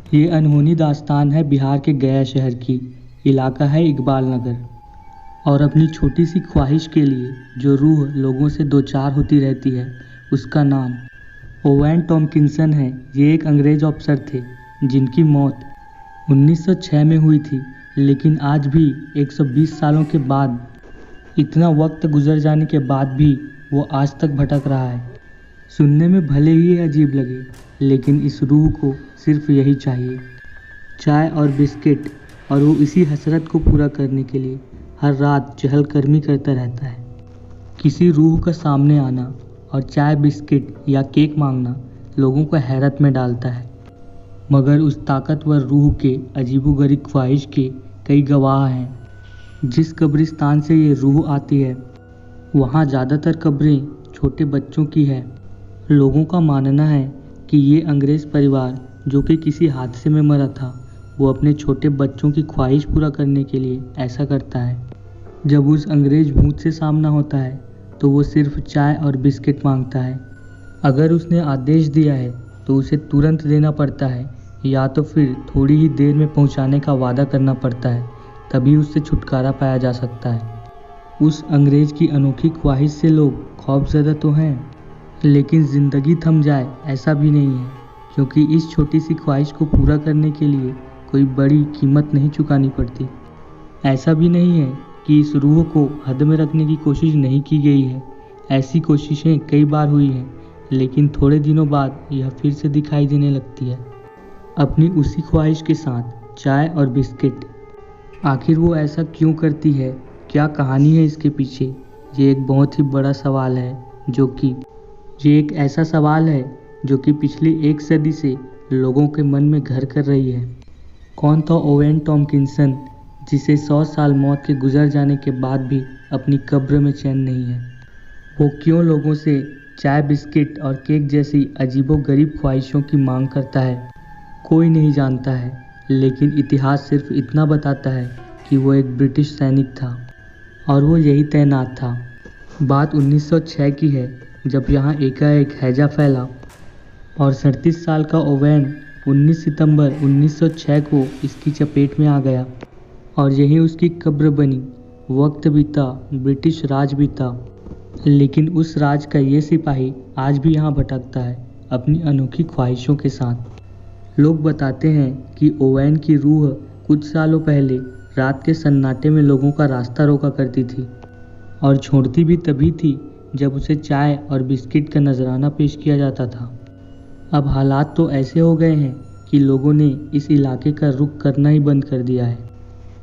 ये अनहोनी दास्तान है बिहार के गया शहर की। इलाका है इकबाल नगर। और अपनी छोटी सी ख्वाहिश के लिए जो रूह लोगों से दो चार होती रहती है, उसका नाम ओवैन टॉम्किंसन है। ये एक अंग्रेज अफसर थे जिनकी मौत 1906 में हुई थी, लेकिन आज भी 120 सालों के बाद, इतना वक्त गुजर जाने के बाद भी वो आज तक भटक रहा है। सुनने में भले ही अजीब लगे, लेकिन इस रूह को सिर्फ यही चाहिए, चाय और बिस्किट, और वो इसी हसरत को पूरा करने के लिए हर रात चहलकदमी करता रहता है। किसी रूह का सामने आना और चाय बिस्किट या केक मांगना लोगों को हैरत में डालता है, मगर उस ताकतवर रूह के अजीबोगरीब ख्वाहिश के कई गवाह हैं। जिस कब्रिस्तान से ये रूह आती है, वहाँ ज़्यादातर कब्रें छोटे बच्चों की है। लोगों का मानना है कि ये अंग्रेज़ परिवार जो कि किसी हादसे में मरा था, वो अपने छोटे बच्चों की ख्वाहिश पूरा करने के लिए ऐसा करता है। जब उस अंग्रेज भूत से सामना होता है तो वो सिर्फ चाय और बिस्किट मांगता है। अगर उसने आदेश दिया है तो उसे तुरंत देना पड़ता है, या तो फिर थोड़ी ही देर में पहुंचाने का वादा करना पड़ता है, तभी उससे छुटकारा पाया जा सकता है। उस अंग्रेज की अनोखी ख्वाहिश से लोग खौफजदा तो हैं, लेकिन ज़िंदगी थम जाए ऐसा भी नहीं है, क्योंकि इस छोटी सी ख्वाहिश को पूरा करने के लिए कोई बड़ी कीमत नहीं चुकानी पड़ती। ऐसा भी नहीं है कि इस रूह को हद में रखने की कोशिश नहीं की गई है। ऐसी कोशिशें कई बार हुई हैं, लेकिन थोड़े दिनों बाद यह फिर से दिखाई देने लगती है, अपनी उसी ख्वाहिश के साथ, चाय और बिस्किट। आखिर वो ऐसा क्यों करती है? क्या कहानी है इसके पीछे? ये एक बहुत ही बड़ा सवाल है, ये एक ऐसा सवाल है जो कि पिछली एक सदी से लोगों के मन में घर कर रही है। कौन था ओवैन टॉम्किंसन, जिसे 100 साल मौत के गुजर जाने के बाद भी अपनी कब्र में चैन नहीं है? वो क्यों लोगों से चाय बिस्किट और केक जैसी अजीबोगरीब ख्वाहिशों की मांग करता है? कोई नहीं जानता है, लेकिन इतिहास सिर्फ इतना बताता है कि वो एक ब्रिटिश सैनिक था और वो यही तैनात था। बात 1906 की है, जब यहाँ एकाएक हैजा फैला और 37 साल का ओवैन 19 सितंबर 1906 को इसकी चपेट में आ गया और यही उसकी कब्र बनी। वक्त बीता, ब्रिटिश राज बीता, लेकिन उस राज का ये सिपाही आज भी यहाँ भटकता है अपनी अनोखी ख्वाहिशों के साथ। लोग बताते हैं कि ओवैन की रूह कुछ सालों पहले रात के सन्नाटे में लोगों का रास्ता रोका करती थी, और छोड़ती भी तभी थी जब उसे चाय और बिस्किट का नजराना पेश किया जाता था। अब हालात तो ऐसे हो गए हैं कि लोगों ने इस इलाके का रुख करना ही बंद कर दिया है।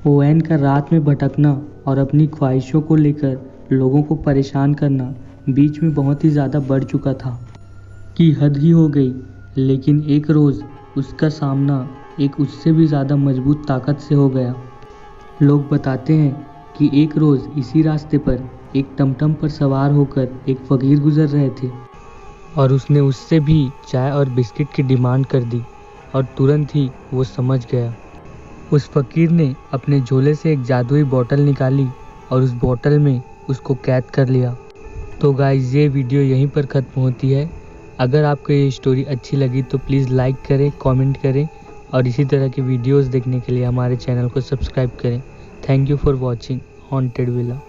ओवैन का रात में भटकना और अपनी ख्वाहिशों को लेकर लोगों को परेशान करना बीच में बहुत ही ज़्यादा बढ़ चुका था कि हद ही हो गई। लेकिन एक रोज़ उसका सामना एक उससे भी ज़्यादा मजबूत ताकत से हो गया। लोग बताते हैं कि एक रोज़ इसी रास्ते पर एक टमटम पर सवार होकर एक फ़कीर गुजर रहे थे और उसने उससे भी चाय और बिस्किट की डिमांड कर दी, और तुरंत ही वो समझ गया। उस फ़कीर ने अपने झोले से एक जादुई बोतल निकाली और उस बोतल में उसको कैद कर लिया। तो गाइस, ये वीडियो यहीं पर ख़त्म होती है। अगर आपको ये स्टोरी अच्छी लगी तो प्लीज़ लाइक करें, कमेंट करें, और इसी तरह की वीडियोस देखने के लिए हमारे चैनल को सब्सक्राइब करें। Thank you for watching haunted villa.